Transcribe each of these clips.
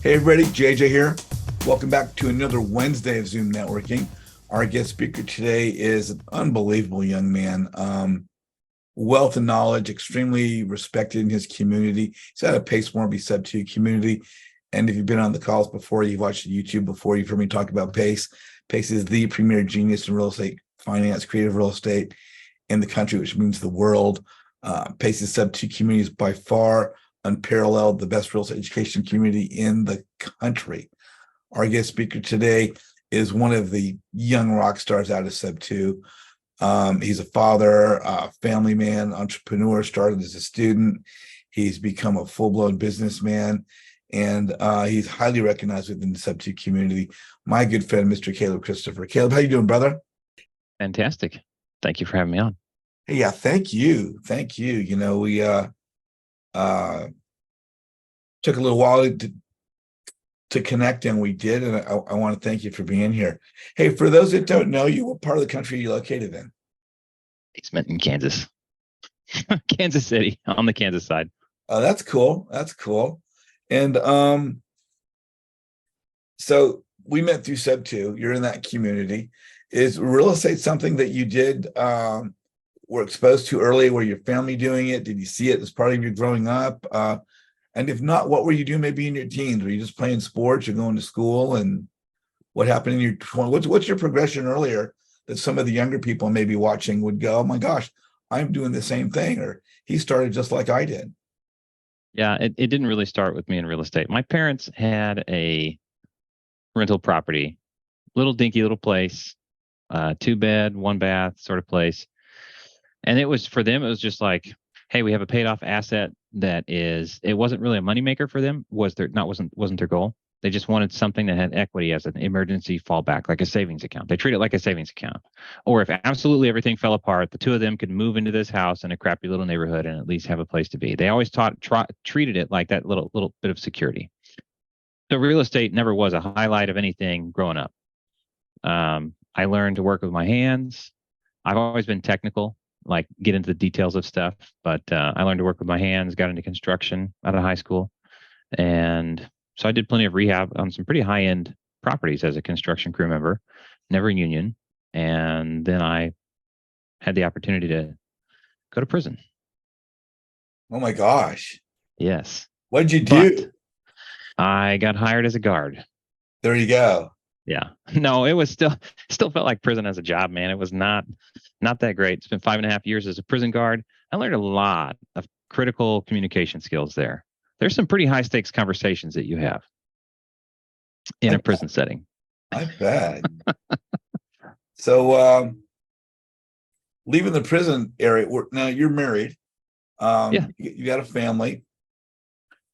Hey everybody, JJ here. Welcome back to another Wednesday of Zoom Networking. Our guest speaker today is an unbelievable young man. Wealth of knowledge, extremely respected in his community. He's out of Pace Morby Sub 2 community. And if you've been on the calls before, you've watched YouTube before, you've heard me talk about Pace. Pace is the premier genius in real estate finance, creative real estate in the country, which means the world. Pace's Sub 2 community is by far unparalleled, the best real estate education community in the country. Our guest speaker today is one of the young rock stars out of Sub 2. He's a father, family man, entrepreneur, started as a student. He's become a full-blown businessman, and he's highly recognized within the Sub 2 community. My good friend, Mr. Caleb Christopher. Caleb, how you doing, brother? Fantastic. Thank you for having me on. Hey, yeah, thank you. Thank you. You know, we took a little while to connect, and we did, and I want to thank you for being here. Hey, for those that don't know you, what part of the country are you located in? Basement in Kansas. Kansas City, on the Kansas side. Oh, that's cool. That's cool. And so we met through Sub 2. You're in that community. Is real estate something that you did were exposed to early? Were your family doing it? Did you see it as part of your growing up? And if not, what were you doing maybe in your teens? Were you just playing sports or going to school? And what happened in your 20s? What's your progression earlier that some of the younger people maybe watching would go, oh my gosh, I'm doing the same thing, or he started just like I did? Yeah, it didn't really start with me in real estate. My parents had a rental property, little dinky little place, 2 bed, 1 bath sort of place. And it was for them, it was just like, hey, we have a paid off asset it wasn't really a moneymaker for them, wasn't their goal. They just wanted something that had equity as an emergency fallback, like a savings account. They treat it like a savings account. Or if absolutely everything fell apart, the two of them could move into this house in a crappy little neighborhood and at least have a place to be. They always treated it like that little bit of security. So real estate never was a highlight of anything growing up. I learned to work with my hands. I've always been technical, like get into the details of stuff, but I learned to work with my hands, got into construction out of high school. And so I did plenty of rehab on some pretty high end properties as a construction crew member, never union. And then I had the opportunity to go to prison. Oh my gosh. Yes. What did you But do? I got hired as a guard. There you go. Yeah. No, it was still felt like prison as a job, man. It was not that great. Spent 5.5 years as a prison guard. I learned a lot of critical communication skills there. There's some pretty high stakes conversations that you have in I, a prison setting. I bet. So leaving the prison area, now you're married. Yeah. You got a family.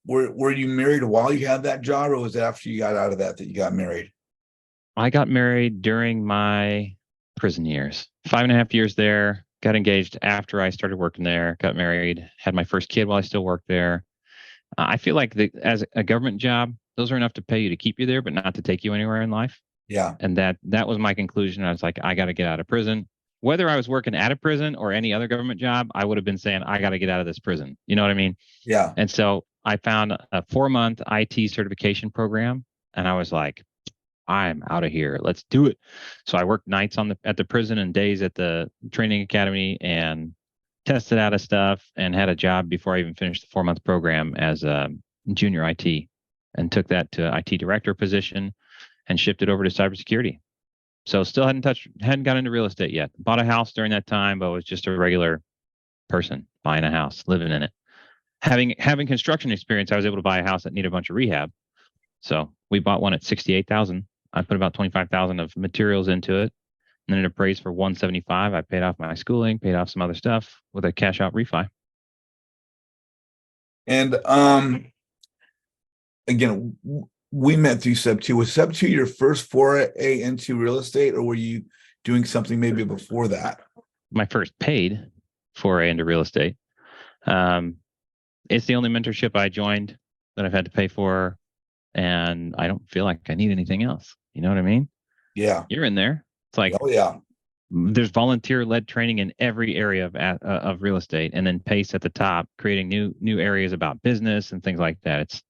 Were you married while you had that job, or was it after you got out of that you got married? I got married during my prison years. 5.5 years there. Got engaged after I started working there. Got married. Had my first kid while I still worked there. I feel like as a government job, those are enough to pay you to keep you there, but not to take you anywhere in life. Yeah. And that was my conclusion. I was like, I got to get out of prison. Whether I was working at a prison or any other government job, I would have been saying, I got to get out of this prison. You know what I mean? Yeah. And so I found a 4-month IT certification program, and I was like, I'm out of here. Let's do it. So I worked nights at the prison and days at the training academy and tested out of stuff and had a job before I even finished the 4-month program as a junior IT, and took that to IT director position and shifted over to cybersecurity. So still hadn't got into real estate yet. Bought a house during that time, but was just a regular person buying a house, living in it. Having construction experience, I was able to buy a house that needed a bunch of rehab. So we bought one at 68,000. I put about 25,000 of materials into it, and then it appraised for 175. I paid off my schooling, paid off some other stuff with a cash out refi. And again, we met through Sub 2. Was Sub 2 your first foray into real estate, or were you doing something maybe before that? My first paid foray into real estate. It's the only mentorship I joined that I've had to pay for, and I don't feel like I need anything else. You know what I mean? Yeah. You're in there. It's like, oh yeah, there's volunteer-led training in every area of real estate, and then PACE at the top, creating new areas about business and things like that.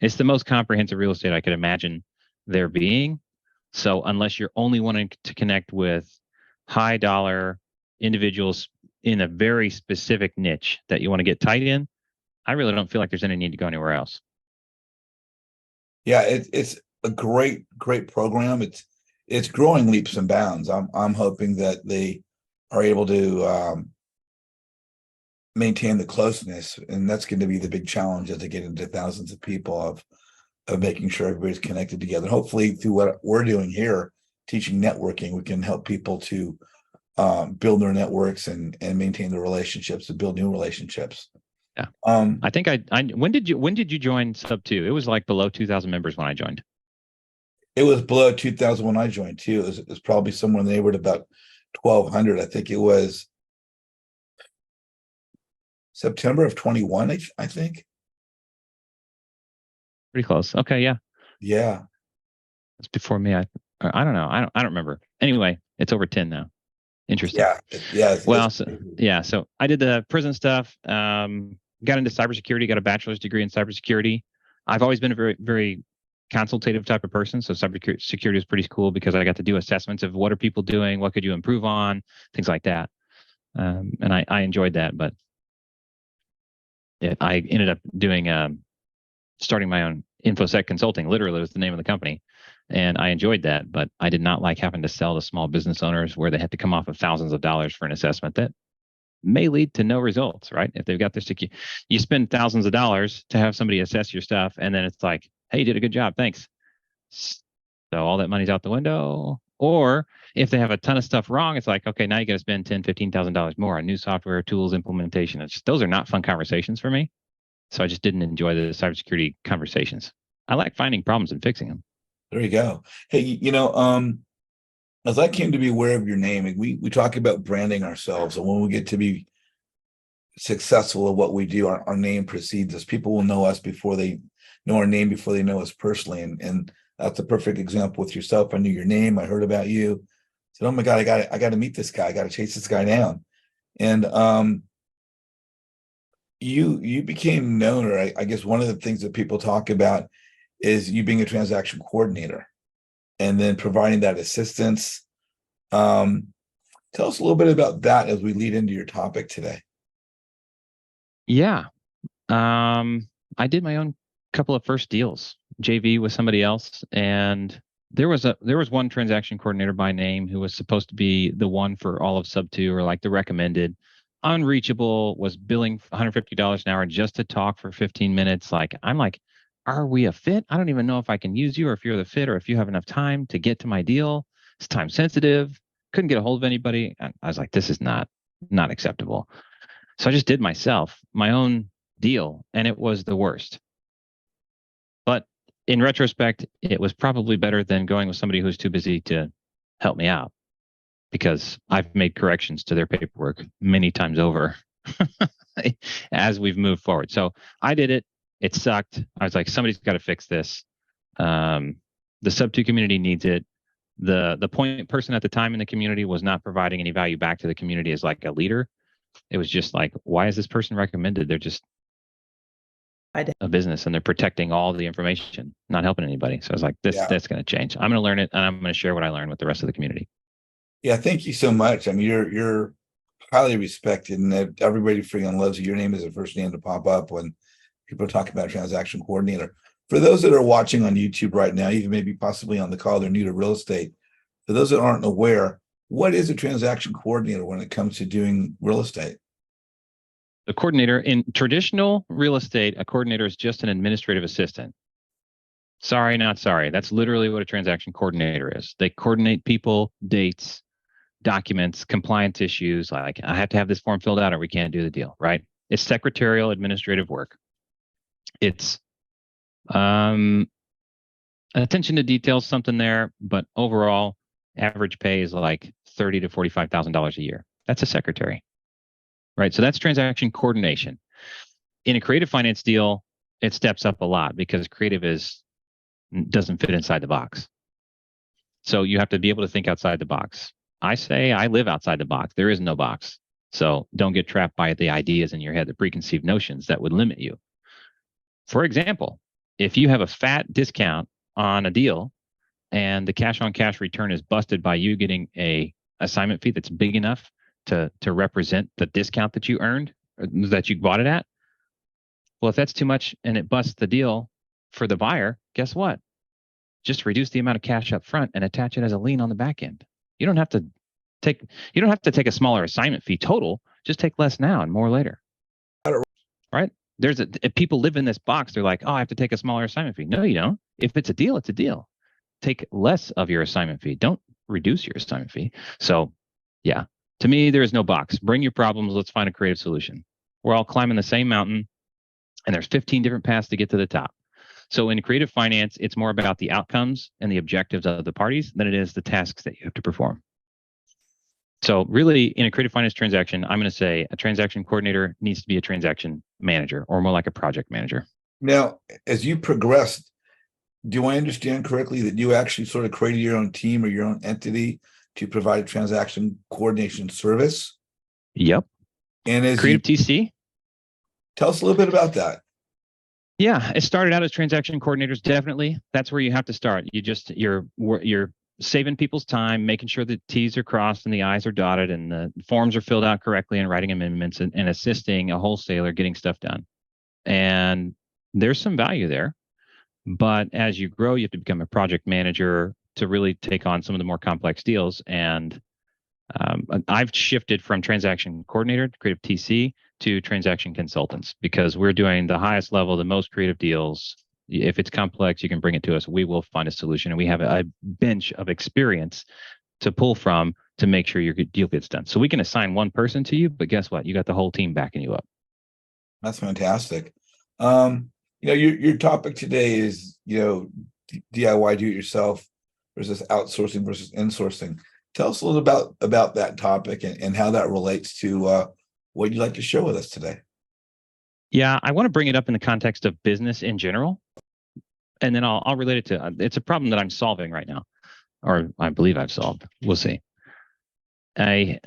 It's the most comprehensive real estate I could imagine there being. So unless you're only wanting to connect with high dollar individuals in a very specific niche that you want to get tight in, I really don't feel like there's any need to go anywhere else. Yeah, it's a great program. It's growing leaps and bounds. I'm hoping that they are able to maintain the closeness, and that's going to be the big challenge as they get into thousands of people of making sure everybody's connected together. Hopefully, through what we're doing here, teaching networking, we can help people to build their networks and maintain their relationships and build new relationships. Yeah. I think I when did you join Sub 2? It was like below 2,000 members when I joined. It was below 2,000 when I joined too. It was probably somewhere in the neighborhood about 1,200. I think it was September of 21. I think. Pretty close. Okay, yeah. Yeah. It's before me. I don't know. I don't remember. Anyway, it's over 10 now. Interesting. Yeah. Well, so I did the prison stuff. Got into cybersecurity. Got a bachelor's degree in cybersecurity. I've always been a very, very consultative type of person. So cybersecurity is pretty cool because I got to do assessments of what are people doing, what could you improve on, things like that. And I enjoyed that. But I ended up doing starting my own InfoSec consulting. Literally was the name of the company. And I enjoyed that, but I did not like having to sell to small business owners where they had to come off of thousands of dollars for an assessment that may lead to no results, right? If they've got their you spend thousands of dollars to have somebody assess your stuff, and then it's like, hey, you did a good job, thanks. So all that money's out the window. Or if they have a ton of stuff wrong, it's like, okay, now you got to spend $10,000, $15,000 more on new software, tools, implementation. Those are not fun conversations for me. So I just didn't enjoy the cybersecurity conversations. I like finding problems and fixing them. There you go. Hey, as I came to be aware of your name, we talk about branding ourselves, and when we get to be successful at what we do, our name precedes us. People will know us before they know our name, before they know us personally, and that's a perfect example with yourself. I knew your name. I heard about you. Said, "Oh my God, I got to meet this guy. I got to chase this guy down." And you became known, or I guess one of the things that people talk about is you being a transaction coordinator and then providing that assistance. Tell us a little bit about that as we lead into your topic today. Yeah. I did my own couple of first deals, JV with somebody else. And there was one transaction coordinator by name who was supposed to be the one for all of Sub 2, or like the recommended. Unreachable, was billing $150 an hour just to talk for 15 minutes. I'm like, are we a fit? I don't even know if I can use you, or if you're the fit, or if you have enough time to get to my deal. It's time sensitive. Couldn't get a hold of anybody. I was like, this is not acceptable. So I just did my own deal, and it was the worst. But in retrospect, it was probably better than going with somebody who's too busy to help me out, because I've made corrections to their paperwork many times over as we've moved forward. So I did it. It sucked. I was like, somebody's got to fix this. The Sub 2 community needs it. The point person at the time in the community was not providing any value back to the community as like a leader. It was just like, why is this person recommended? They're just a business, and they're protecting all the information, not helping anybody. So I was like, that's going to change. I'm going to learn it, and I'm going to share what I learned with the rest of the community. Yeah, thank you so much. I mean, you're highly respected, and everybody freaking loves you. Your name is the first name to pop up when people are talking about a transaction coordinator. For those that are watching on YouTube right now, even maybe possibly on the call, they're new to real estate. For those that aren't aware, what is a transaction coordinator when it comes to doing real estate? The coordinator in traditional real estate, a coordinator is just an administrative assistant. Sorry, not sorry. That's literally what a transaction coordinator is. They coordinate people, dates, documents, compliance issues. Like, I have to have this form filled out or we can't do the deal, right? It's secretarial administrative work. It's attention to details, something there, but overall, average pay is like $30,000 to $45,000 a year. That's a secretary, right? So that's transaction coordination. In a creative finance deal, it steps up a lot because creative doesn't fit inside the box. So you have to be able to think outside the box. I say I live outside the box. There is no box. So don't get trapped by the ideas in your head, the preconceived notions that would limit you. For example, If you have a fat discount on a deal and the cash on cash return is busted by you getting a assignment fee that's big enough to represent the discount that you earned, that you bought it at, well, if that's too much and it busts the deal for the buyer, guess what? Just reduce the amount of cash up front and attach it as a lien on the back end. You don't have to take a smaller assignment fee total. Just take less now and more later. Right? If people live in this box, they're like, oh, I have to take a smaller assignment fee. No, you don't. If it's a deal, it's a deal. Take less of your assignment fee. Don't reduce your assignment fee. So yeah, to me, there is no box. Bring your problems. Let's find a creative solution. We're all climbing the same mountain and there's 15 different paths to get to the top. So in creative finance, it's more about the outcomes and the objectives of the parties than it is the tasks that you have to perform. So really, in a creative finance transaction, I'm going to say a transaction coordinator needs to be a transaction manager, or more like a project manager. Now, as you progressed, do I understand correctly that you actually sort of created your own team or your own entity to provide transaction coordination service? Yep. And as Creative TC. Tell us a little bit about that. Yeah, it started out as transaction coordinators. Definitely, that's where you have to start. You're saving people's time, making sure the T's are crossed and the I's are dotted and the forms are filled out correctly and writing amendments and assisting a wholesaler getting stuff done. And there's some value there. But as you grow, you have to become a project manager to really take on some of the more complex deals. And I've shifted from transaction coordinator to creative TC to transaction consultants because we're doing the highest level, the most creative deals. If it's complex, you can bring it to us. We will find a solution. And we have a bench of experience to pull from to make sure your deal gets done. So we can assign one person to you, but guess what? You got the whole team backing you up. That's fantastic. Your topic today is, DIY, do it yourself versus outsourcing versus insourcing. Tell us a little about that topic and how that relates to what you'd like to share with us today. Yeah, I want to bring it up in the context of business in general, and then I'll relate it to it's a problem that I'm solving right now, or I believe I've solved. We'll see. My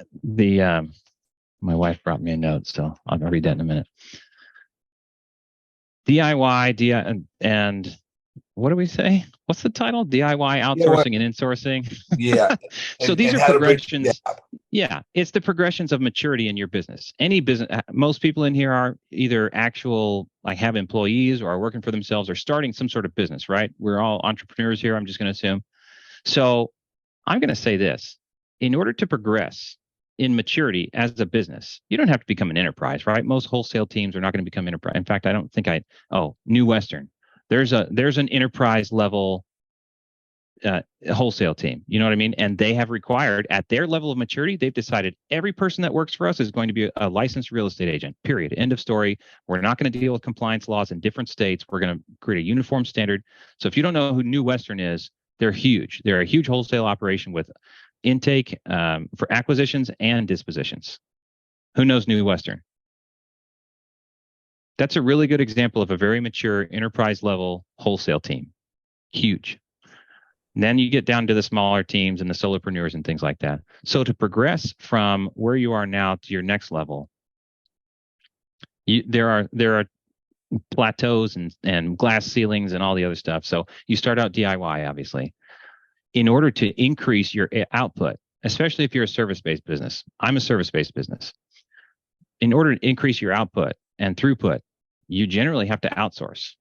wife brought me a note, so I'll read that in a minute. DIY, and what do we say? What's the title? DIY, outsourcing, and insourcing. Yeah. So these are progressions. Yeah, it's the progressions of maturity in your business. Any business, most people in here are either have employees or are working for themselves or starting some sort of business, right? We're all entrepreneurs here, I'm just going to assume. So I'm going to say this. In order to progress in maturity as a business, you don't have to become an enterprise, right? Most wholesale teams are not going to become enterprise. In fact, I don't think New Western. There's an enterprise level wholesale team. You know what I mean? And they have required at their level of maturity, they've decided every person that works for us is going to be a licensed real estate agent, period. End of story. We're not going to deal with compliance laws in different states. We're going to create a uniform standard. So if you don't know who New Western is, they're huge. They're a huge wholesale operation with intake for acquisitions and dispositions. Who knows New Western? That's a really good example of a very mature enterprise level wholesale team. Huge. And then you get down to the smaller teams and the solopreneurs and things like that. So to progress from where you are now to your next level, there are plateaus and glass ceilings and all the other stuff. So you start out DIY, obviously. In order to increase your output, especially if you're a service-based business, I'm a service-based business. In order to increase your output and throughput, you generally have to outsource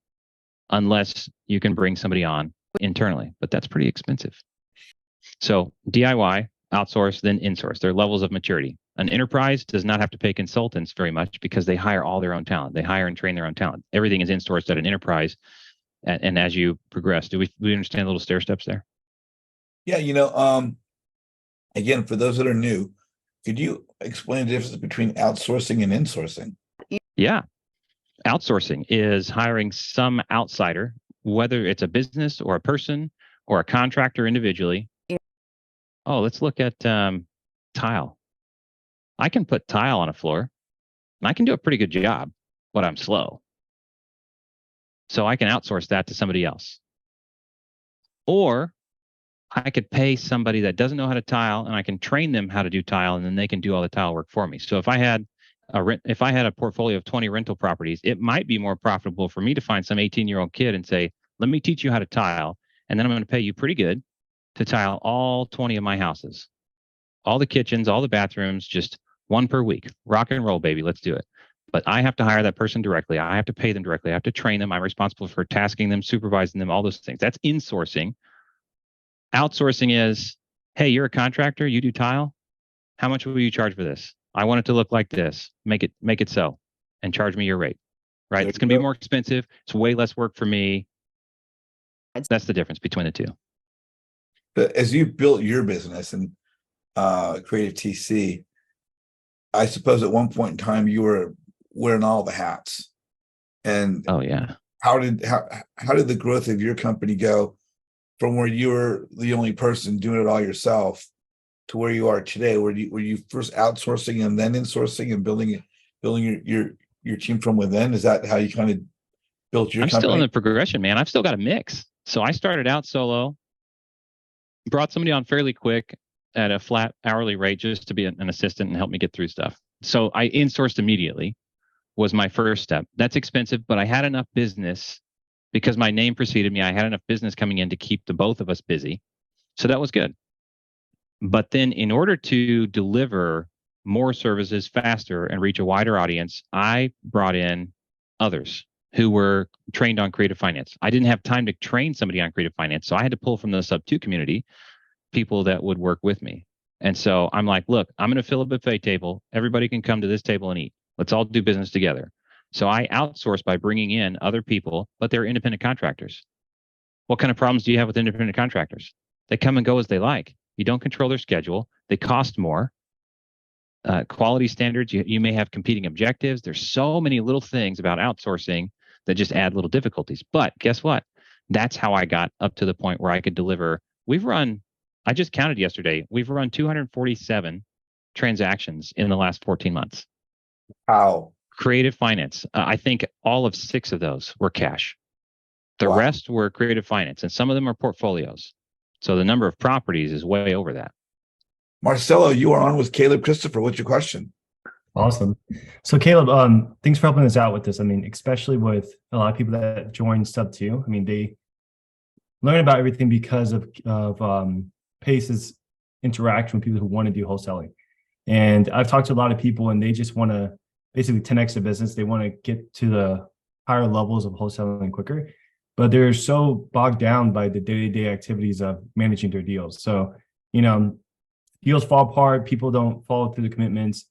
unless you can bring somebody on internally, but that's pretty expensive. So DIY, outsource, then insource. They're levels of maturity. An enterprise does not have to pay consultants very much because they hire all their own talent. They hire and train their own talent. Everything is insourced at an enterprise. And as you progress, do we understand the little stair steps there? Yeah, again, for those that are new, could you explain the difference between outsourcing and insourcing? Yeah. Outsourcing is hiring some outsider, whether it's a business or a person or a contractor individually. Oh, let's look at tile. I can put tile on a floor and I can do a pretty good job, but I'm slow. So I can outsource that to somebody else. Or I could pay somebody that doesn't know how to tile and I can train them how to do tile and then they can do all the tile work for me. So if I had if I had a portfolio of 20 rental properties, it might be more profitable for me to find some 18-year-old kid and say, let me teach you how to tile. And then I'm going to pay you pretty good to tile all 20 of my houses, all the kitchens, all the bathrooms, just one per week. Rock and roll, baby. Let's do it. But I have to hire that person directly. I have to pay them directly. I have to train them. I'm responsible for tasking them, supervising them, all those things. That's insourcing. Outsourcing is, hey, you're a contractor. You do tile. How much will you charge for this? I want it to look like this. Make it so, and charge me your rate. Right? There It's you going to be go. more expensive. It's way less work for me. That's the difference between the two. But as you built your business and Creative TC, I suppose at one point in time you were wearing all the hats. And Oh yeah. how did the growth of your company go from where you were the only person doing it all yourself to where you are today? Were you first outsourcing and then insourcing and building your team from within? Is that how you kind of built your I'm still in company? the progression, man. I've still got a mix. So I started out solo, brought somebody on fairly quick at a flat hourly rate just to be an assistant and help me get through stuff. So I insourced immediately was my first step. That's expensive, but I had enough business because my name preceded me. I had enough business coming in to keep the both of us busy. So that was good. But then in order to deliver more services faster and reach a wider audience, I brought in others who were trained on creative finance. I didn't have time to train somebody on creative finance. So I had to pull from the sub 2 community people that would work with me. And so I'm like, look, I'm going to fill a buffet table. Everybody can come to this table and eat. Let's all do business together. So I outsource by bringing in other people, but they're independent contractors. What kind of problems do you have with independent contractors? They come and go as they like. You don't control their schedule. They cost more. Quality standards, you may have competing objectives. There's so many little things about outsourcing that just add little difficulties. But guess what? That's how I got up to the point where I could deliver. I just counted yesterday, we've run 247 transactions in the last 14 months. How? Creative finance. I think all of 6 of those were cash. The Wow. rest were creative finance, and some of them are portfolios. So the number of properties is way over that. Marcelo, you are on with Caleb Christopher. What's your question? Awesome. So Caleb, thanks for helping us out with this. I mean, especially with a lot of people that join Sub 2. I mean, they learn about everything because of Pace's interaction with people who want to do wholesaling. And I've talked to a lot of people and they just want to basically 10x their business. They want to get to the higher levels of wholesaling quicker, but they're so bogged down by the day-to-day activities of managing their deals. So, deals fall apart, people don't follow through the commitments,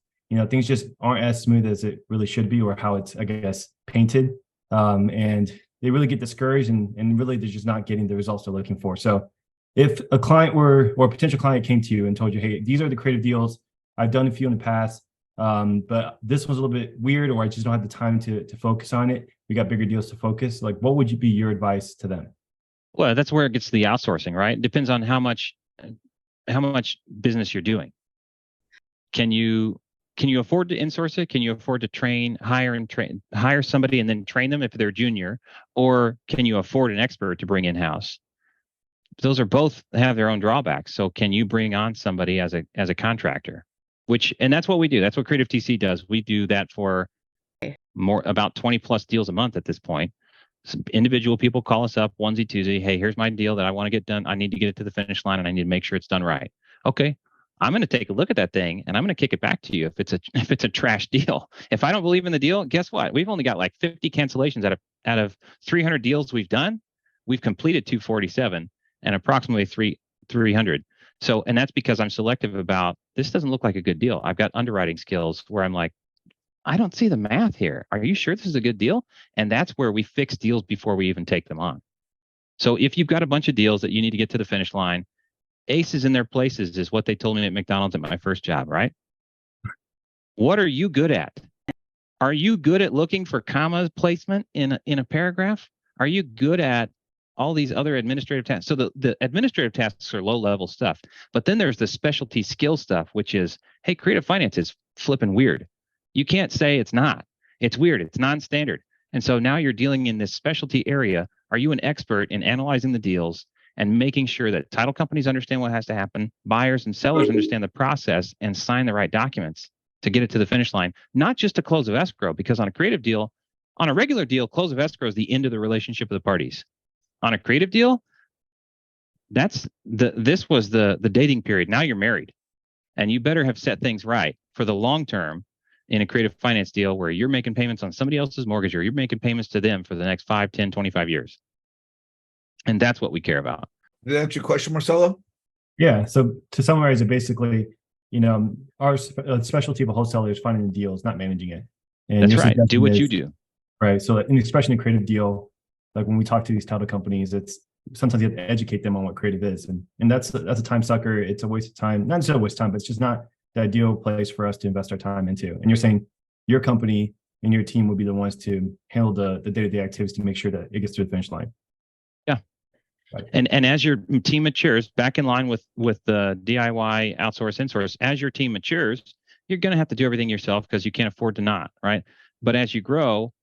things just aren't as smooth as it really should be or how it's, I guess, painted. And they really get discouraged and really they're just not getting the results they're looking for. So if a client or a potential client came to you and told you, hey, these are the creative deals, I've done a few in the past, but this one's a little bit weird, or I just don't have the time to focus on it. We got bigger deals to focus. Like, what would be your advice to them? Well, that's where it gets to the outsourcing, right? It depends on how much business you're doing. Can you afford to insource it? Can you afford to hire somebody and then train them if they're junior, or can you afford an expert to bring in house? Those are both have their own drawbacks. So can you bring on somebody as a contractor? And that's what we do. That's what Creative TC does. We do that for about 20 plus deals a month at this point. Some individual people call us up onesie twosie. Hey, here's my deal that I want to get done. I need to get it to the finish line and I need to make sure it's done right. Okay. I'm going to take a look at that thing and I'm going to kick it back to you if it's a trash deal. If I don't believe in the deal, guess what? We've only got like 50 cancellations out of 300 deals we've done. We've completed 247 and approximately 300. So, and that's because I'm selective about this doesn't look like a good deal. I've got underwriting skills where I'm like, I don't see the math here. Are you sure this is a good deal? And that's where we fix deals before we even take them on. So if you've got a bunch of deals that you need to get to the finish line, aces in their places is what they told me at McDonald's at my first job, right? What are you good at? Are you good at looking for comma placement in a paragraph? Are you good at all these other administrative tasks? So the administrative tasks are low-level stuff. But then there's the specialty skill stuff, which is, hey, creative finance is flipping weird. You can't say it's not. It's weird. It's non-standard. And so now you're dealing in this specialty area. Are you an expert in analyzing the deals and making sure that title companies understand what has to happen, buyers and sellers understand the process and sign the right documents? to get it to the finish line, not just a close of escrow, because on a creative deal, on a regular deal, close of escrow is the end of the relationship of the parties. On a creative deal, this was the dating period. Now you're married, and you better have set things right for the long term in a creative finance deal where you're making payments on somebody else's mortgage, or you're making payments to them for the next 5, 10, 25 years. And that's what we care about. Did that answer your question, Marcelo? Yeah. So to summarize it, basically, our specialty of a wholesaler is finding the deals, not managing it. And that's right. Do what you do. Right. So especially in a creative deal, like when we talk to these title companies, it's sometimes you have to educate them on what creative is. And that's a time sucker. It's a waste of time. Not necessarily a waste of time, but it's just not the ideal place for us to invest our time into. And you're saying your company and your team will be the ones to handle the day-to-day activities to make sure that it gets to the finish line. Yeah. Right. And as your team matures, back in line with the DIY, outsource, insource, as your team matures, you're going to have to do everything yourself because you can't afford to not, right? But as you grow,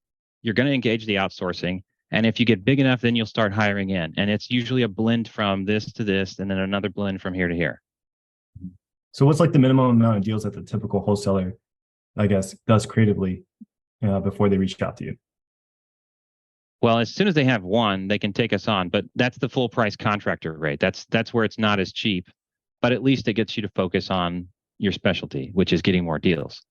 you're going to engage the outsourcing. And if you get big enough, then you'll start hiring in. And it's usually a blend from this to this, and then another blend from here to here. So what's like the minimum amount of deals that the typical wholesaler, I guess, does creatively before they reach out to you? Well, as soon as they have one, they can take us on, but that's the full price contractor rate. That's where it's not as cheap, but at least it gets you to focus on your specialty, which is getting more deals.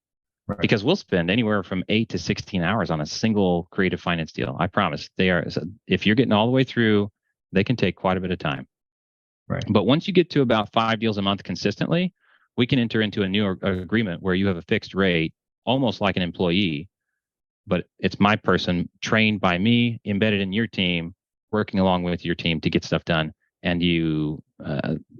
Right. Because we'll spend anywhere from 8 to 16 hours on a single creative finance deal. I promise. If you're getting all the way through, they can take quite a bit of time. Right. But once you get to about 5 deals a month consistently, we can enter into a new agreement where you have a fixed rate, almost like an employee, but it's my person trained by me, embedded in your team, working along with your team to get stuff done. And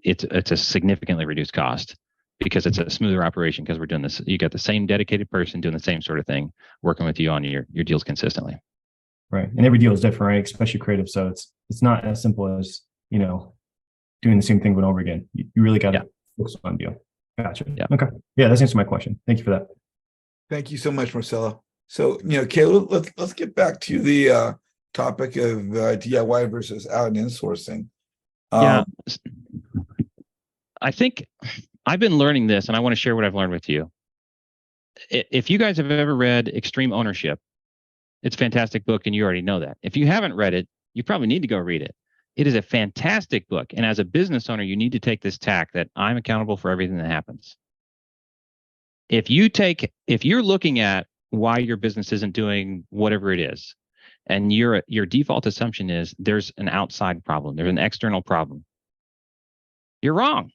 it's a significantly reduced cost because it's a smoother operation because we're doing this. You got the same dedicated person doing the same sort of thing, working with you on your deals consistently. Right. And every deal is different, right? Especially creative. So it's not as simple as, doing the same thing over and over again. You really got to focus on deal. Gotcha. Yeah. Okay. Yeah, that's answered my question. Thank you for that. Thank you so much, Marcelo. So, Caleb, let's get back to the topic of DIY versus out and insourcing. Yeah. I think I've been learning this, and I want to share what I've learned with you. If you guys have ever read Extreme Ownership, it's a fantastic book, and you already know that. If you haven't read it, you probably need to go read it. It is a fantastic book. And as a business owner, you need to take this tack that I'm accountable for everything that happens. If you're looking at why your business isn't doing whatever it is, and your default assumption is there's an outside problem, there's an external problem, you're wrong.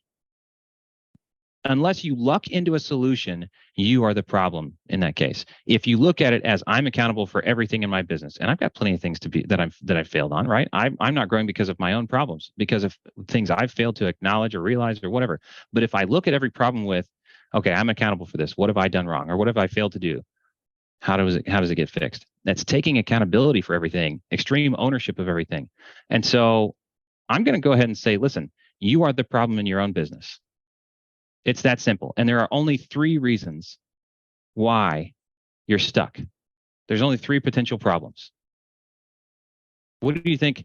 Unless you luck into a solution, you are the problem in that case. If you look at it as I'm accountable for everything in my business, and I've got plenty of things that I've failed on, right? I'm not growing because of my own problems, because of things I've failed to acknowledge or realize or whatever. But if I look at every problem with, okay, I'm accountable for this. What have I done wrong? Or what have I failed to do? How does it get fixed? That's taking accountability for everything, extreme ownership of everything. And so I'm going to go ahead and say, listen, you are the problem in your own business. It's that simple. And there are only 3 reasons why you're stuck. There's only 3 potential problems. What do you think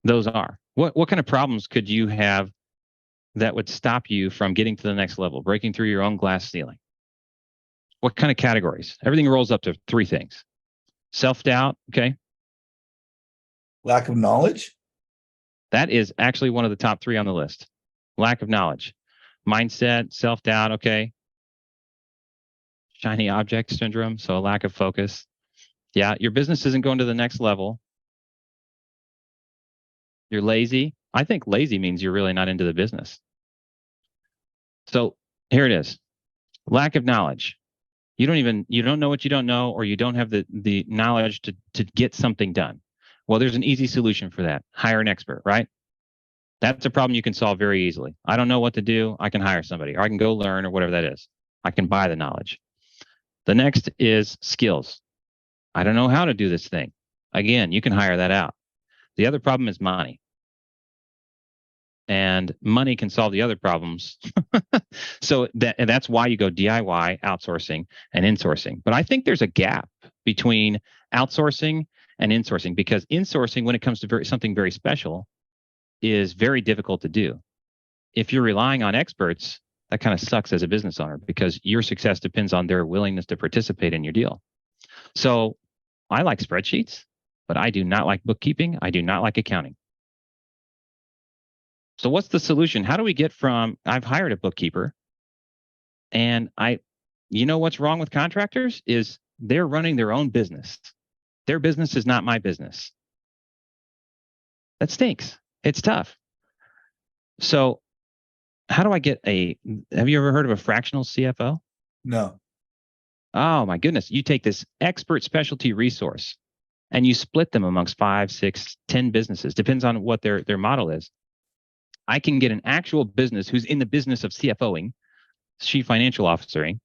those are? What kind of problems could you have that would stop you from getting to the next level, breaking through your own glass ceiling? What kind of categories? Everything rolls up to 3 things. Self-doubt, okay? Lack of knowledge? That is actually one of the top 3 on the list. Lack of knowledge. Mindset, self-doubt, okay. Shiny object syndrome, so a lack of focus. Yeah, your business isn't going to the next level. You're lazy. I think lazy means you're really not into the business. So here it is. Lack of knowledge. You don't know what you don't know, or you don't have the knowledge to get something done. Well, there's an easy solution for that. Hire an expert, right? That's a problem you can solve very easily. I don't know what to do. I can hire somebody, or I can go learn, or whatever that is. I can buy the knowledge. The next is skills. I don't know how to do this thing. Again, you can hire that out. The other problem is money. And money can solve the other problems. So that's why you go DIY, outsourcing, and insourcing. But I think there's a gap between outsourcing and insourcing, because insourcing, when it comes to something very special, is very difficult to do. If you're relying on experts, that kind of sucks as a business owner because your success depends on their willingness to participate in your deal. So I like spreadsheets, but I do not like bookkeeping. I do not like accounting. So what's the solution? How do we get from, I've hired a bookkeeper and you know what's wrong with contractors is they're running their own business. Their business is not my business. That stinks. It's tough. So how do I get have you ever heard of a fractional CFO? No. Oh my goodness. You take this expert specialty resource and you split them amongst 5, 6, 10 businesses. Depends on what their model is. I can get an actual business who's in the business of CFOing, chief financial officering,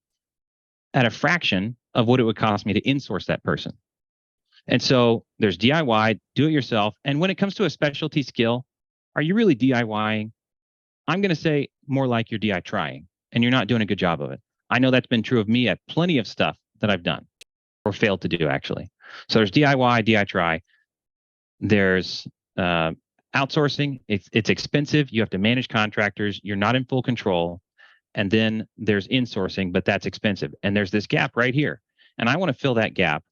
at a fraction of what it would cost me to insource that person. And so there's DIY, do it yourself. And when it comes to a specialty skill, are you really DIYing? I'm going to say more like you're DI trying and you're not doing a good job of it. I know that's been true of me at plenty of stuff that I've done or failed to do actually. So there's DIY, DI try. There's outsourcing. It's expensive. You have to manage contractors. You're not in full control. And then there's insourcing, but that's expensive. And there's this gap right here. And I want to fill that gap.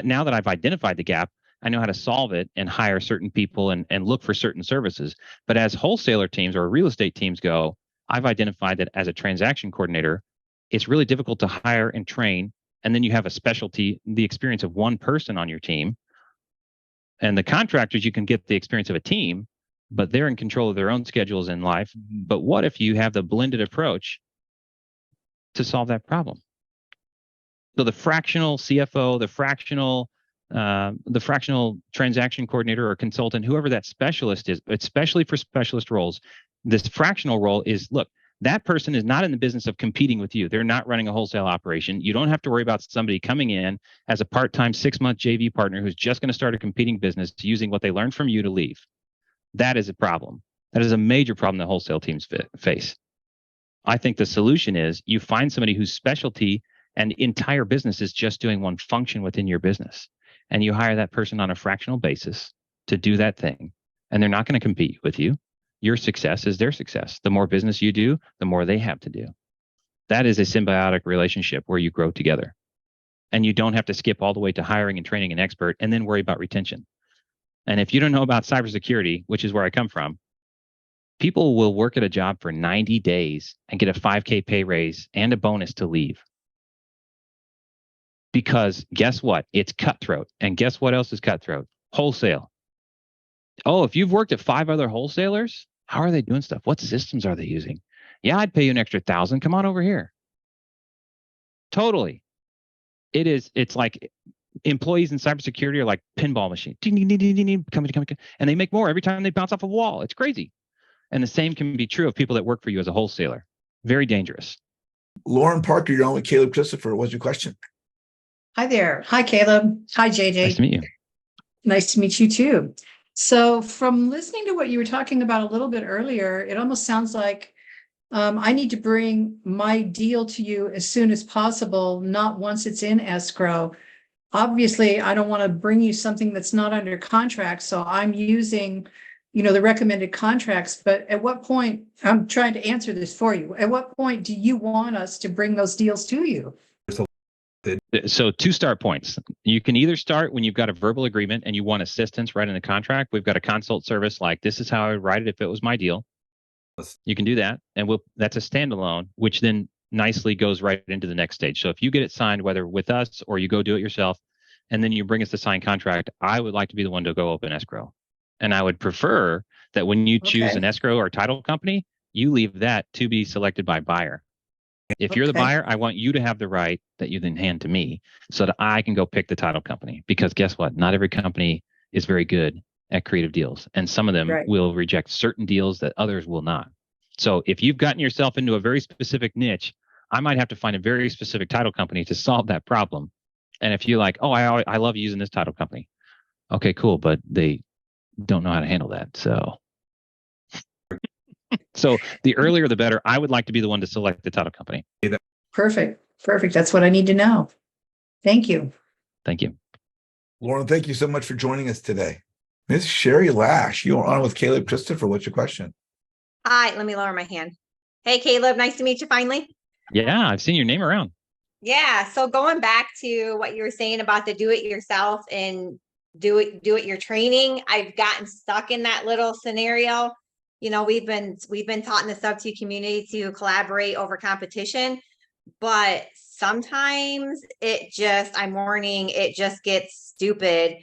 Now that I've identified the gap, I know how to solve it and hire certain people and look for certain services. But as wholesaler teams or real estate teams go, I've identified that as a transaction coordinator, it's really difficult to hire and train. And then you have a specialty, the experience of one person on your team. And the contractors, you can get the experience of a team, but they're in control of their own schedules in life. But what if you have the blended approach to solve that problem? So the fractional CFO, the fractional transaction coordinator or consultant, whoever that specialist is, especially for specialist roles, this fractional role is, look, that person is not in the business of competing with you. They're not running a wholesale operation. You don't have to worry about somebody coming in as a part-time 6-month JV partner who's just going to start a competing business using what they learned from you to leave. That is a problem. That is a major problem that wholesale teams face. I think the solution is you find somebody whose specialty and entire business is just doing one function within your business. And you hire that person on a fractional basis to do that thing. And they're not going to compete with you. Your success is their success. The more business you do, the more they have to do. That is a symbiotic relationship where you grow together. And you don't have to skip all the way to hiring and training an expert and then worry about retention. And if you don't know about cybersecurity, which is where I come from, people will work at a job for 90 days and get a $5K pay raise and a bonus to leave. Because guess what? It's cutthroat. And guess what else is cutthroat? Wholesale. Oh, if you've worked at 5 other wholesalers, how are they doing stuff? What systems are they using? Yeah, I'd pay you an extra $1,000. Come on over here. Totally. It's like employees in cybersecurity are like pinball machines. And they make more every time they bounce off a wall. It's crazy. And the same can be true of people that work for you as a wholesaler. Very dangerous. Lauren Parker, you're on with Caleb Christopher. What's your question? Hi there. Hi, Caleb. Hi, JJ. Nice to meet you. Nice to meet you too. So from listening to what you were talking about a little bit earlier, it almost sounds like I need to bring my deal to you as soon as possible, not once it's in escrow. Obviously, I don't want to bring you something that's not under contract. So I'm using, the recommended contracts. But at what point, I'm trying to answer this for you. At what point do you want us to bring those deals to you? So 2 start points. You can either start when you've got a verbal agreement and you want assistance right in the contract. We've got a consult service like this is how I would write it if it was my deal. You can do that. And that's a standalone, which then nicely goes right into the next stage. So if you get it signed, whether with us or you go do it yourself, and then you bring us the signed contract, I would like to be the one to go open escrow. And I would prefer that when you choose an escrow or title company, you leave that to be selected by buyer. If you're the buyer, I want you to have the right that you then hand to me so that I can go pick the title company. Because guess what? Not every company is very good at creative deals. And some of them will reject certain deals that others will not. So if you've gotten yourself into a very specific niche, I might have to find a very specific title company to solve that problem. And if you're like, oh, I love using this title company. Okay, cool. But they don't know how to handle that. So the earlier, the better. I would like to be the one to select the title company. Perfect. That's what I need to know. Thank you. Thank you. Lauren, thank you so much for joining us today. Miss Sherry Lash, you are on with Caleb Christopher. What's your question? Hi, let me lower my hand. Hey, Caleb, nice to meet you finally. Yeah, I've seen your name around. Yeah. So going back to what you were saying about the do it yourself and do it your training, I've gotten stuck in that little scenario. You know, we've been taught in the Sub 2 community to collaborate over competition, but sometimes it just gets stupid.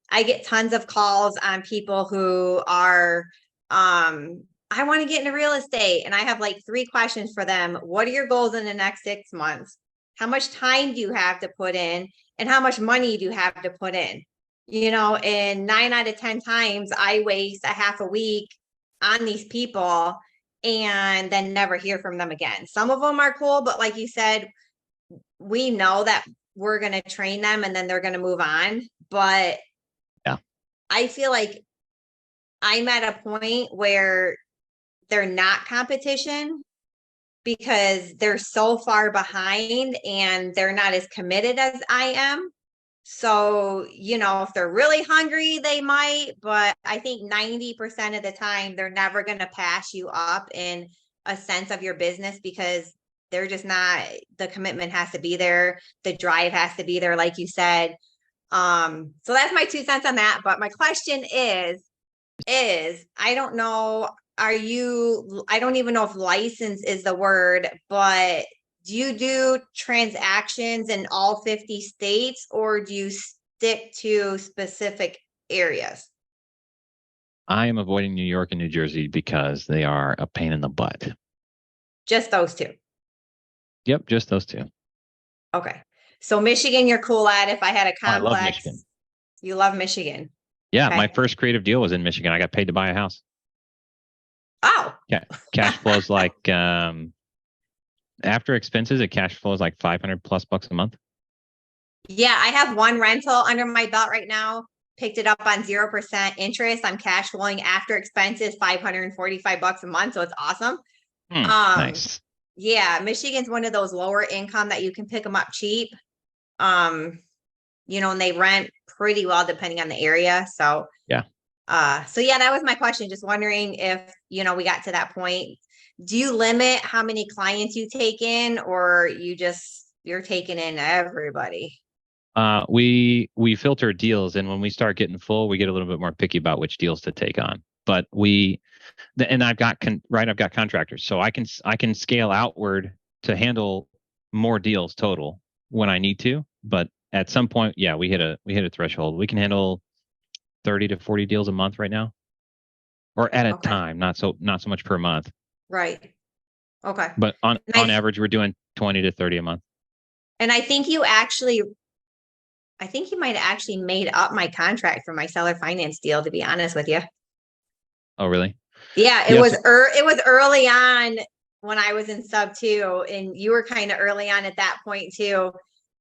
I get tons of calls on people who are I want to get into real estate, and I have like 3 questions for them. What are your goals in the next 6 months? How much time do you have to put in? And how much money do you have to put in? You know, and 9 out of 10 times I waste a half a week on these people and then never hear from them again. Some of them are cool, but like you said, we know that we're going to train them and then they're going to move on. But Yeah, I feel like I'm at a point where they're not competition because they're so far behind and they're not as committed as I am. So, you know, if they're really hungry, they might, but I think 90% of the time, they're never going to pass you up in a sense of your business because they're just not, the commitment has to be there. The drive has to be there, like you said. So that's my 2 cents on that. But my question is, I don't know, I don't even know if license is the word, but do you do transactions in all 50 states or do you stick to specific areas? I am avoiding New York and New Jersey because they are a pain in the butt. Just those 2. Yep, just those 2. Okay. So Michigan, you're cool at. If I had a I love complex, Michigan. you love Michigan. Yeah, Okay. my first creative deal was in Michigan. I got paid to buy a house. Oh, Yeah, cash flows like after expenses, it cash flows like $500+ a month. yeah. I have 1 rental under my belt right now. Picked it up on 0% interest. I'm cash flowing after expenses, $545 a month. So it's awesome. Nice. Yeah, Michigan's one of those lower income that you can pick them up cheap. You know, and they rent pretty well depending on the area. So Yeah. So yeah, that was my question. Just wondering if, you know, we got to that point. Do you limit how many clients you take in, or you're taking in everybody? We filter deals, and when we start getting full, we get a little bit more picky about which deals to take on. But and I've got contractors, so I can scale outward to handle more deals total when I need to. But at some point, yeah, we hit a threshold. We can handle 30 to 40 deals a month right now, or at a Okay. time, not so much per month. Right. Okay. But on average, we're doing 20 to 30 a month. And I think you might have actually made up my contract for my seller finance deal, to be honest with you. Oh, really? Yeah, it Yes. was early on when I was in Sub 2, and you were kind of early on at that point too.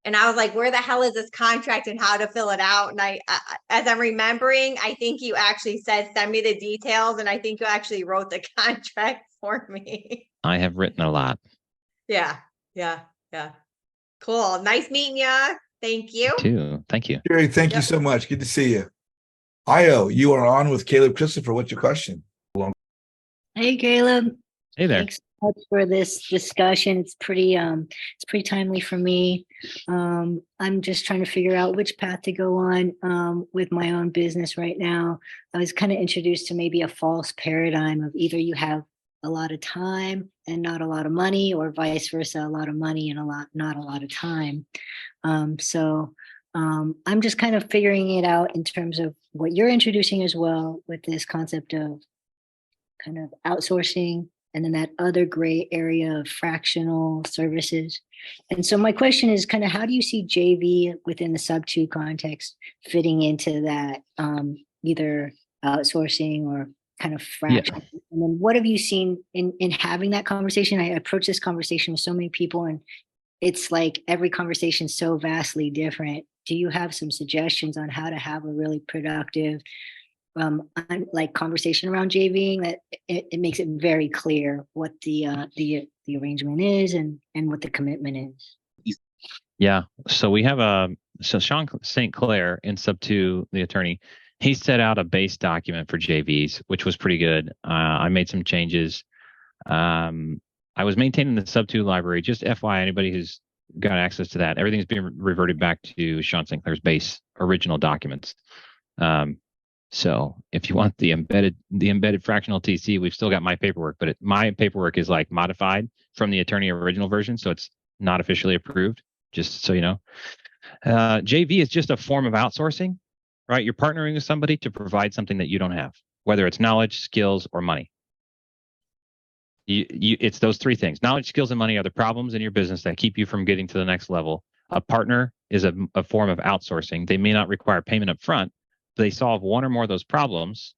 And I was like, where the hell is this contract and how to fill it out? And I as I'm remembering, I think you actually said, send me the details. And I think you actually wrote the contract for me. I have written a lot. Yeah. Cool. Nice meeting you. Thank you. Too. Thank you. Jerry, thank you Yep. so much. Good to see you. Io, you are on with Caleb Christopher. What's your question? Hey, Caleb. Hey there. Thanks so much for this discussion. It's pretty timely for me. I'm just trying to figure out which path to go on with my own business right now. I was kind of introduced to maybe a false paradigm of either you have a lot of time and not a lot of money, or vice versa, a lot of money and not a lot of time. So I'm just kind of figuring it out in terms of what you're introducing as well, with this concept of kind of outsourcing, and then that other gray area of fractional services. And so my question is kind of, how do you see JV within the Sub 2 context fitting into that, either outsourcing or kind of fractional? Yeah. And then what have you seen in having that conversation? I approach this conversation with so many people, and it's like every conversation is so vastly different. Do you have some suggestions on how to have a really productive like conversation around JVing that it makes it very clear what the arrangement is and what the commitment is? Yeah. So we have so Sean St. Clair in Sub 2, the attorney, he set out a base document for JVs, which was pretty good. I made some changes. I was maintaining the Sub2 library. Just FYI, anybody who's got access to that, everything's being reverted back to Sean Sinclair's base original documents. So if you want the embedded fractional TC, we've still got my paperwork, but my paperwork is like modified from the attorney original version, so it's not officially approved. Just so you know, JV is just a form of outsourcing, right? You're partnering with somebody to provide something that you don't have, whether it's knowledge, skills, or money. It's those three things. Knowledge, skills, and money are the problems in your business that keep you from getting to the next level. A partner is a form of outsourcing. They may not require payment up front. They solve one or more of those problems,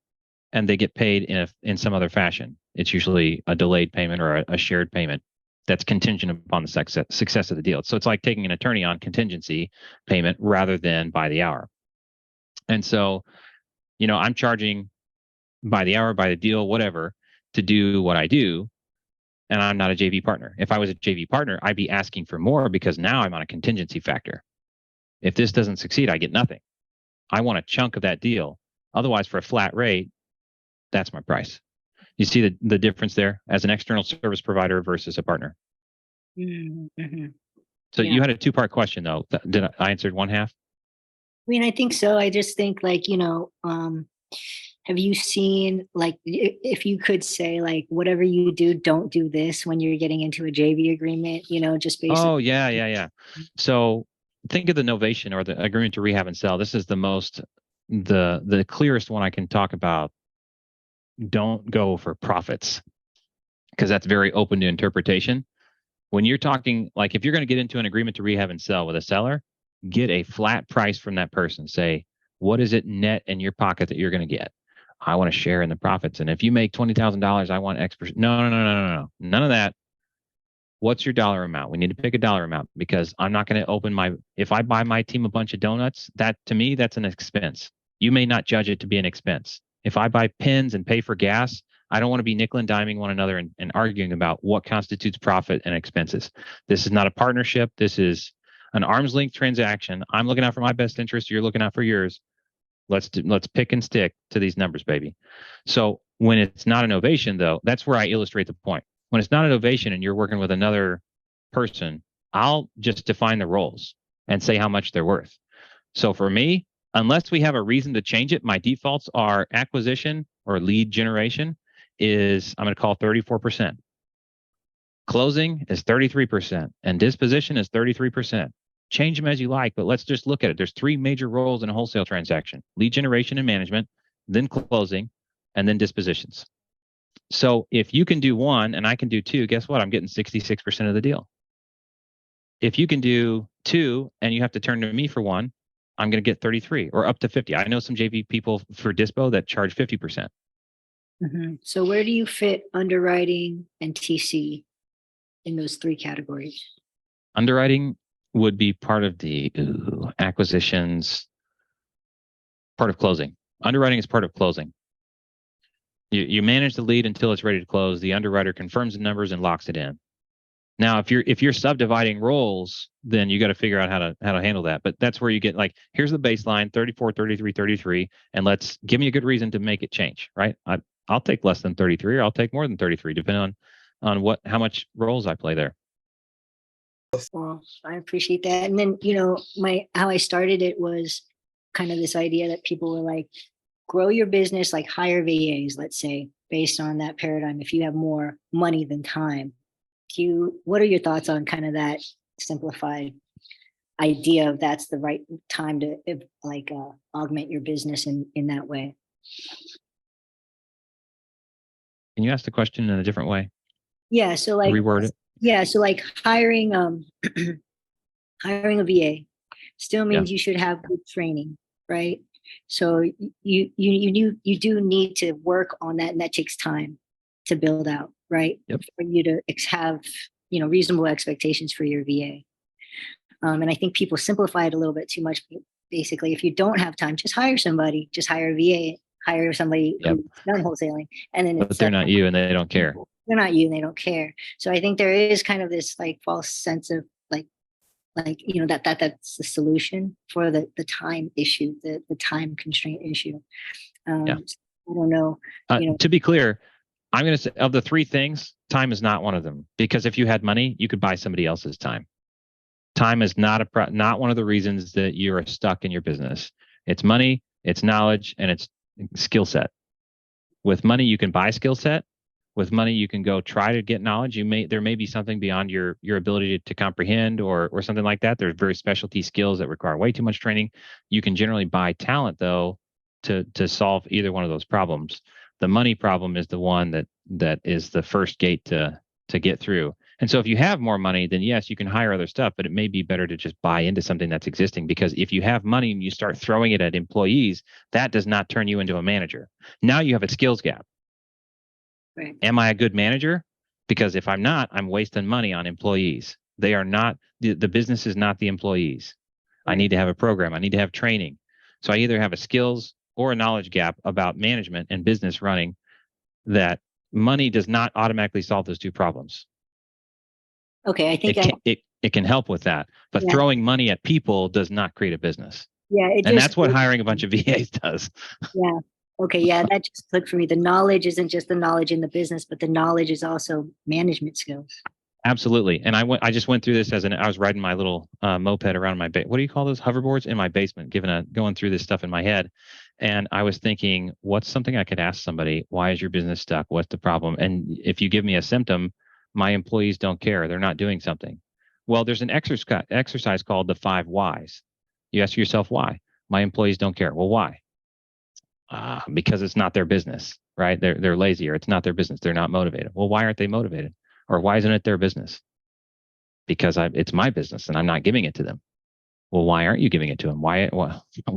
and they get paid in some other fashion. It's usually a delayed payment or a shared payment that's contingent upon the success of the deal. So it's like taking an attorney on contingency payment rather than by the hour. And so, I'm charging by the hour, by the deal, whatever, to do what I do. And I'm not a JV partner. If I was a JV partner, I'd be asking for more because now I'm on a contingency factor. If this doesn't succeed, I get nothing. I want a chunk of that deal. Otherwise, for a flat rate, that's my price. You see the difference there as an external service provider versus a partner. Mm-hmm. So you had a two-part question, though. Did I answered one half? I mean, I think so. I just think have you seen, like, if you could say, like, whatever you do, don't do this when you're getting into a JV agreement, just based on. Oh, yeah. So think of the novation or the agreement to rehab and sell. This is the clearest one I can talk about. Don't go for profits because that's very open to interpretation. When you're talking, like, if you're going to get into an agreement to rehab and sell with a seller, get a flat price from that person. Say, what is it net in your pocket that you're going to get? I want to share in the profits. And if you make $20,000, I want X%. No. None of that. What's your dollar amount? We need to pick a dollar amount because I'm not going to if I buy my team a bunch of donuts, that to me, that's an expense. You may not judge it to be an expense. If I buy pins and pay for gas, I don't want to be nickel and diming one another and arguing about what constitutes profit and expenses. This is not a partnership. This is an arm's length transaction. I'm looking out for my best interest. You're looking out for yours. Let's pick and stick to these numbers, baby. So when it's not an ovation, though, that's where I illustrate the point. When it's not an ovation and you're working with another person, I'll just define the roles and say how much they're worth. So for me, unless we have a reason to change it, my defaults are acquisition or lead generation is, I'm going to call 34%. Closing is 33%, and disposition is 33%. Change them as you like, but let's just look at it. There's three major roles in a wholesale transaction: lead generation and management, then closing, and then dispositions. So if you can do one and I can do two, guess what? I'm getting 66% of the deal. If you can do two and you have to turn to me for one, I'm going to get 33 or up to 50. I know some JV people for dispo that charge 50%. Mm-hmm. So where do you fit underwriting and TC in those three categories? Underwriting would be part of the acquisitions, part of closing. Underwriting is part of closing. You manage the lead until it's ready to close. The underwriter confirms the numbers and locks it in. Now, if you're subdividing roles, then you got to figure out how to handle that. But that's where you get, like, here's the baseline, 34, 33, 33, and let's give me a good reason to make it change, right? I'll take less than 33 or I'll take more than 33, depending on how much roles I play there. Well, I appreciate that. And then, how I started it was kind of this idea that people were like, grow your business, like hire VAs, let's say, based on that paradigm. If you have more money than time, what are your thoughts on kind of that simplified idea of that's the right time to augment your business in that way? Can you ask the question in a different way? Yeah. So like reword it. Yeah. So like hiring hiring a VA still means you should have good training, right? So you do need to work on that, and that takes time to build out, right? Yep. For you to have reasonable expectations for your VA. And I think people simplify it a little bit too much. Basically, if you don't have time, just hire somebody. Just hire a VA. Hire somebody who's done wholesaling, and then but they're not you, and they don't care. They're not you, and they don't care. So I think there is kind of this like false sense of that's the solution for the time issue, the time constraint issue. I don't know. To be clear, I'm going to say of the three things, time is not one of them, because if you had money, you could buy somebody else's time. Time is not not one of the reasons that you're stuck in your business. It's money, it's knowledge, and it's skill set. With money, you can buy skill set. With money, you can go try to get knowledge. There may be something beyond your ability to comprehend or something like that. There's very specialty skills that require way too much training. You can generally buy talent though to solve either one of those problems. The money problem is the one that is the first gate to get through. And so if you have more money, then yes, you can hire other stuff, but it may be better to just buy into something that's existing, because if you have money and you start throwing it at employees, that does not turn you into a manager. Now you have a skills gap. Right. Am I a good manager? Because if I'm not, I'm wasting money on employees. They are not, the business is not the employees. I need to have a program. I need to have training. So I either have a skills or a knowledge gap about management and business running, that money does not automatically solve those two problems. Okay, I think It can help with that, but Yeah. throwing money at people does not create a business. it And just that's what hiring a bunch of VAs does. Yeah. Okay. Yeah, that just clicked for me. The knowledge isn't just the knowledge in the business, but the knowledge is also management skills. Absolutely. And I just went through this I was riding my little moped around my what do you call those, hoverboards, in my basement, going through this stuff in my head. And I was thinking, what's something I could ask somebody? Why is your business stuck? What's the problem? And if you give me a symptom, my employees don't care. They're not doing something. Well, there's an exercise called the 5 whys. You ask yourself why. My employees don't care. Well, why? Because it's not their business, right? They're lazy, or it's not their business. They're not motivated. Well, why aren't they motivated? Or why isn't it their business? Because it's my business and I'm not giving it to them. Well, why aren't you giving it to them? Why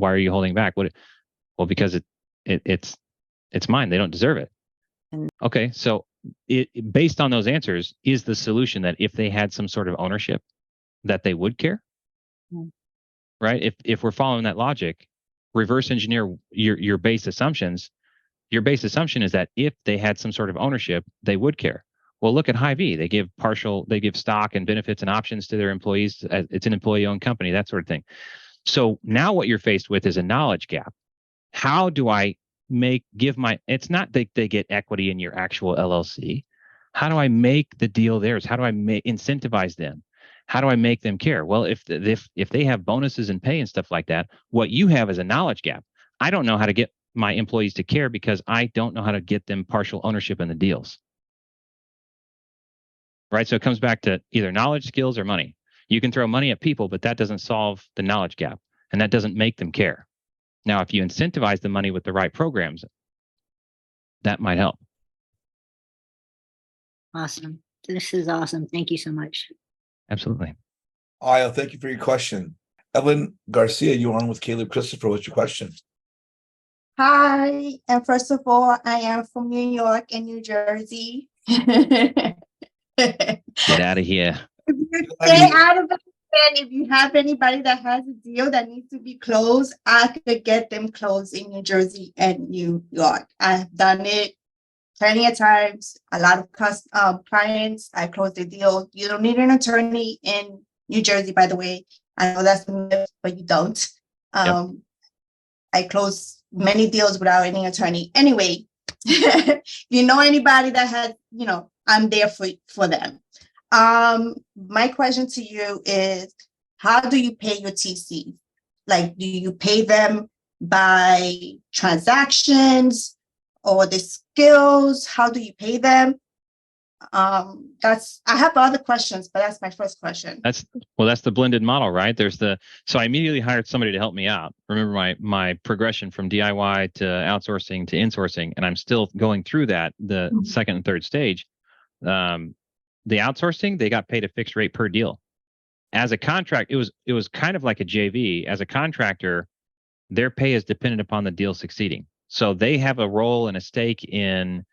are you holding back? Well, because it's mine. They don't deserve it. Okay, so based on those answers, is the solution that if they had some sort of ownership, that they would care? Right? If we're following that logic, reverse engineer your base assumptions. Your base assumption is that if they had some sort of ownership, they would care. Well, look at Hy-Vee. They give stock and benefits and options to their employees. It's an employee-owned company, that sort of thing. So now what you're faced with is a knowledge gap. How do I it's not that they get equity in your actual LLC. How do I make the deal theirs? How do I incentivize them? How do I make them care? Well, if they have bonuses and pay and stuff like that, what you have is a knowledge gap. I don't know how to get my employees to care because I don't know how to get them partial ownership in the deals. Right? So it comes back to either knowledge, skills, or money. You can throw money at people, but that doesn't solve the knowledge gap, and that doesn't make them care. Now, if you incentivize the money with the right programs, that might help. Awesome. This is awesome. Thank you so much. Absolutely. Io, thank you for your question. Evelyn Garcia, you're on with Caleb Christopher. What's your question? Hi, and first of all, I am from New York and New Jersey. Get out of here. If you stay out of it, and if you have anybody that has a deal that needs to be closed, I could get them closed in New Jersey and New York. I've done it plenty of times. A lot of clients, I closed the deal. You don't need an attorney in New Jersey, by the way. I know that's a myth, but you don't. Yep. I closed many deals without any attorney. Anyway, if you know anybody that has, I'm there for them. My question to you is, how do you pay your TC? Like, do you pay them by transactions or the skills? How do you pay them? I have other questions, but that's my first question. That's the blended model, right? So I immediately hired somebody to help me out. Remember my progression from DIY to outsourcing to insourcing, and I'm still going through that, the second and third stage. The outsourcing, they got paid a fixed rate per deal. As a contract, it was kind of like a JV. As a contractor, their pay is dependent upon the deal succeeding. So they have a role and a stake in,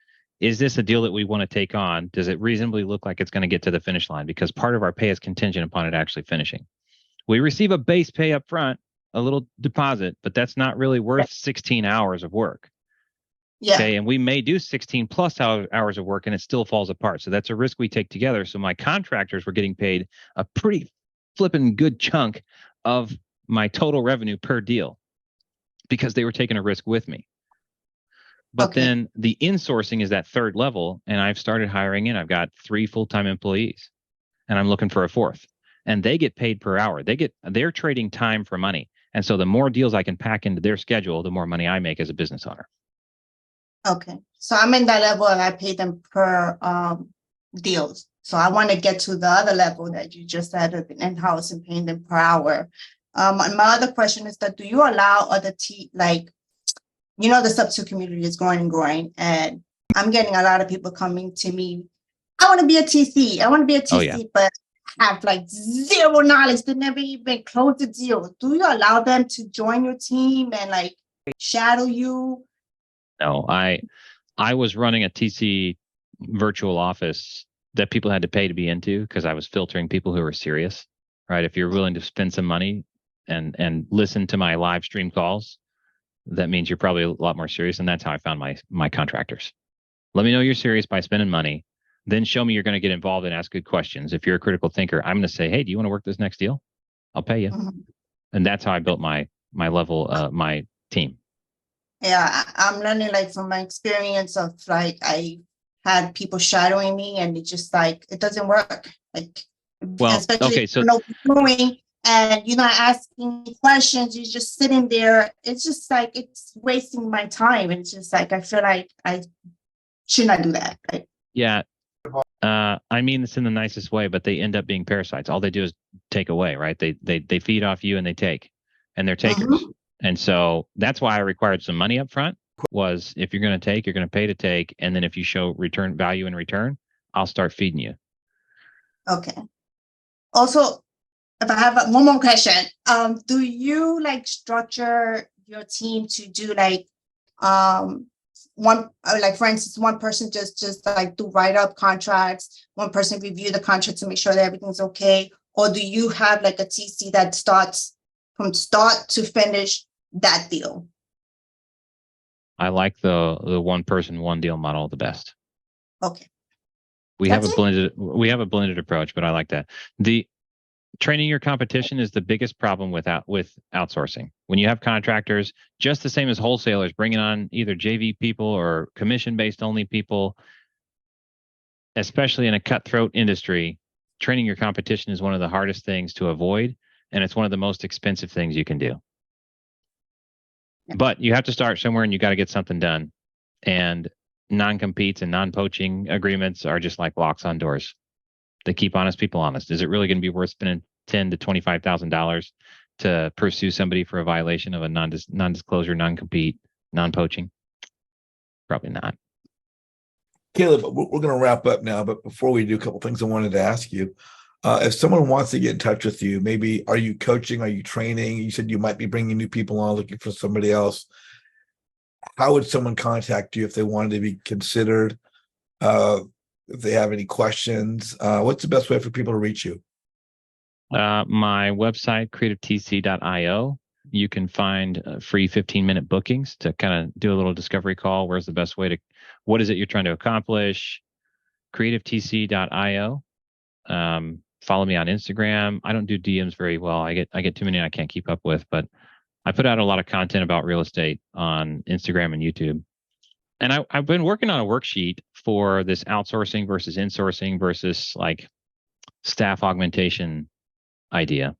is this a deal that we want to take on? Does it reasonably look like it's going to get to the finish line? Because part of our pay is contingent upon it actually finishing. We receive a base pay up front, a little deposit, but that's not really worth 16 hours of work. Yeah. Okay. And we may do 16 plus hours of work and it still falls apart. So that's a risk we take together. So my contractors were getting paid a pretty flipping good chunk of my total revenue per deal because they were taking a risk with me. But Okay. then the insourcing is that third level, and I've started hiring in. I've got 3 full-time employees, and I'm looking for a fourth. And they get paid per hour. They're trading time for money. And so the more deals I can pack into their schedule, the more money I make as a business owner. Okay. So I'm in that level and I pay them per deals. So I want to get to the other level that you just said of in-house and paying them per hour. And my other question is that do you allow other the sub-2 community is growing and growing, and I'm getting a lot of people coming to me. I want to be a TC. I want to be a TC, Oh, yeah. but have like zero knowledge. They never even closed a deal. Do you allow them to join your team and like shadow you? No, I was running a TC virtual office that people had to pay to be into because I was filtering people who were serious, right? If you're willing to spend some money and listen to my live stream calls, that means you're probably a lot more serious. And that's how I found my contractors. Let me know you're serious by spending money. Then show me you're going to get involved and ask good questions. If you're a critical thinker, I'm going to say, hey, do you want to work this next deal? I'll pay you. Mhm. And that's how I built my level, my team. Yeah, I'm learning like from my experience of like I had people shadowing me and it just like it doesn't work. Like Well, especially okay, if so you know what you're doing and you're not asking me questions, you're just sitting there. It's just like it's wasting my time. It's just like I feel like I should not do that. Like, yeah, I mean this in the nicest way, but they end up being parasites. All they do is take away, right? They feed off you and they take, and they're takers. And so that's why I required some money up front. Was if you're going to take, you're going to pay to take, and then if you show return value in return, I'll start feeding you. okay. Also, if I have one more question, do you like structure your team to do like one like for instance one person just like do write up contracts, one person review the contract to make sure that everything's okay, or do you have like a TC that starts from start to finish that deal? I like the one person, one deal model the best. Okay. We That's have a blended approach, but I like that. The training your competition is the biggest problem with outsourcing. When you have contractors, just the same as wholesalers, bringing on either JV people or commission-based only people, especially in a cutthroat industry, training your competition is one of the hardest things to avoid, and it's one of the most expensive things you can do. But you have to start somewhere, and you got to get something done. And non-competes and non-poaching agreements are just like locks on doors. They keep honest people honest. Is it really going to be worth spending $10,000 to $25,000 to pursue somebody for a violation of a non-disclosure, non-compete, non-poaching? Probably not. Caleb, we're going to wrap up now, but before we do, a couple things I wanted to ask you. If someone wants to get in touch with you, maybe are you coaching? Are you training? You said you might be bringing new people on, looking for somebody else. How would someone contact you if they wanted to be considered? If they have any questions, what's the best way for people to reach you? My website, creativetc.io. You can find free 15-minute bookings to kind of do a little discovery call. Where's the best way to, what is it you're trying to accomplish? creativetc.io. Follow me on Instagram. I don't do DMs very well. I get too many I can't keep up with, but I put out a lot of content about real estate on Instagram and YouTube. And I've been working on a worksheet for this outsourcing versus insourcing versus like staff augmentation idea.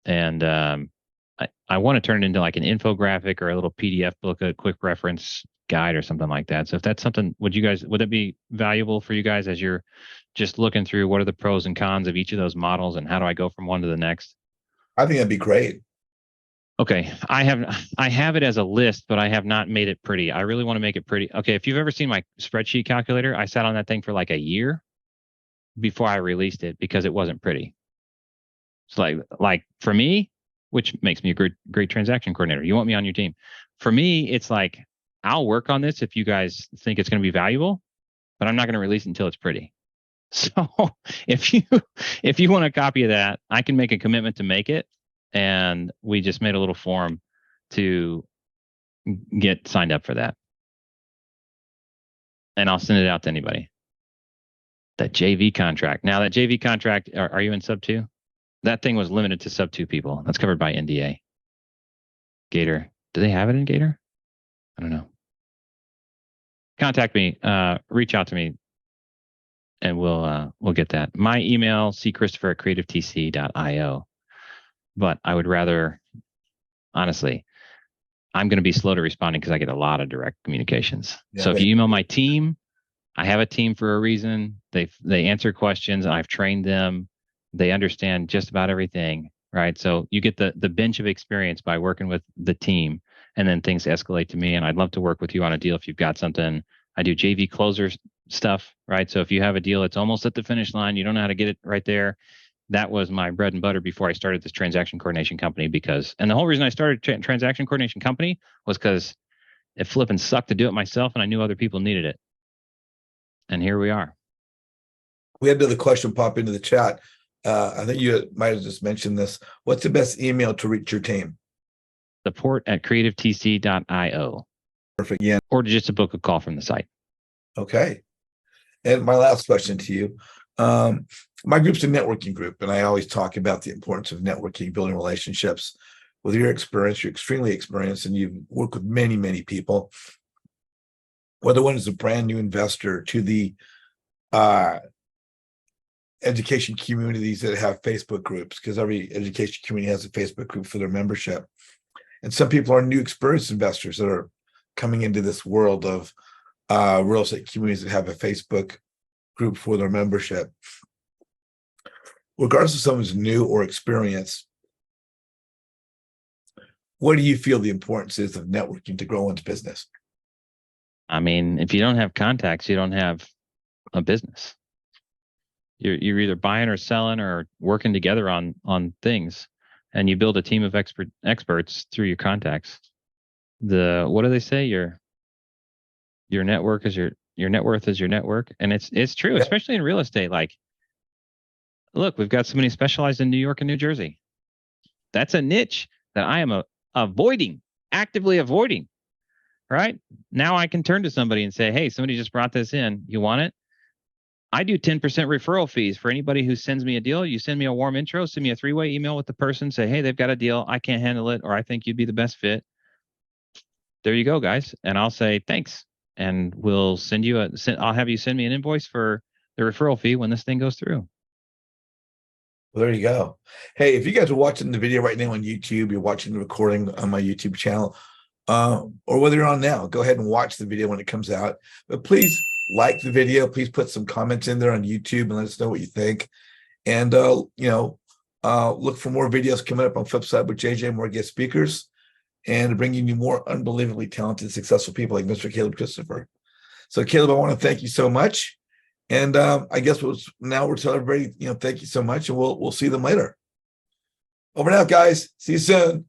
And I want to turn it into like an infographic or a little PDF book, a quick reference guide or something like that. So if that's something, would that be valuable for you guys as you're just looking through what are the pros and cons of each of those models and how do I go from one to the next? I think that'd be great. Okay, I have it as a list, but I have not made it pretty. I really want to make it pretty. Okay, if you've ever seen my spreadsheet calculator, I sat on that thing for like a year before I released it because it wasn't pretty. So like for me, which makes me a great transaction coordinator. You want me on your team. For me, it's like I'll work on this if you guys think it's going to be valuable, but I'm not going to release it until it's pretty. So if you want a copy of that, I can make a commitment to make it. And we just made a little form to get signed up for that. And I'll send it out to anybody. That JV contract. Now that JV contract, are you in sub 2? That thing was limited to sub 2 people. That's covered by NDA. Gator. Do they have it in Gator? I don't know. contact me, reach out to me, and we'll get that. My email, cchristopher@creativetc.io. But I would rather, honestly, I'm going to be slow to responding because I get a lot of direct communications. Yeah, so if you email my team, I have a team for a reason. They answer questions. I've trained them. They understand just about everything, right? So you get the bench of experience by working with the team, and then things escalate to me. And I'd love to work with you on a deal if you've got something. I do JV closers stuff, right? So if you have a deal that's almost at the finish line, you don't know how to get it right there. That was my bread and butter before I started this transaction coordination company. And the whole reason I started transaction coordination company was because it flipping sucked to do it myself, and I knew other people needed it. And here we are. We had another question pop into the chat. I think you might have just mentioned this. What's the best email to reach your team? support@creativetc.io. Perfect. Yeah. Or just to book a call from the site. Okay. And my last question to you. My group's a networking group, and I always talk about the importance of networking, building relationships. With your experience, you're extremely experienced, and you've worked with many, many people. Whether one is a brand new investor to the education communities that have Facebook groups, because every education community has a Facebook group for their membership. And some people are new experienced investors that are coming into this world of real estate communities that have a Facebook group for their membership. Regardless of someone's new or experienced, what do you feel the importance is of networking to grow one's business? I mean, if you don't have contacts, you don't have a business. You're either buying or selling or working together on things, and you build a team of experts through your contacts. What do they say? Your network is your net worth is your network, and it's true, Yeah. especially in real estate. Like, look, we've got somebody specialized in New York and New Jersey. That's a niche that I am actively avoiding. Right now, I can turn to somebody and say, "Hey, somebody just brought this in. You want it?" I do 10% referral fees for anybody who sends me a deal. You send me a warm intro, send me a 3-way email with the person, say, "Hey, they've got a deal. I can't handle it, or I think you'd be the best fit." There you go, guys. And I'll say, "Thanks." And we'll I'll have you send me an invoice for the referral fee when this thing goes through. Well, there you go. Hey, if you guys are watching the video right now on YouTube, you're watching the recording on my YouTube channel, or whether you're on now, go ahead and watch the video when it comes out. But please like the video. Please put some comments in there on YouTube and let us know what you think. And, look for more videos coming up on Flipside with JJ, more guest speakers, and bringing you more unbelievably talented, successful people like Mr. Caleb Christopher. So, Caleb, I want to thank you so much. And I guess we'll tell everybody, thank you so much, and we'll see them later. Over now, guys. See you soon.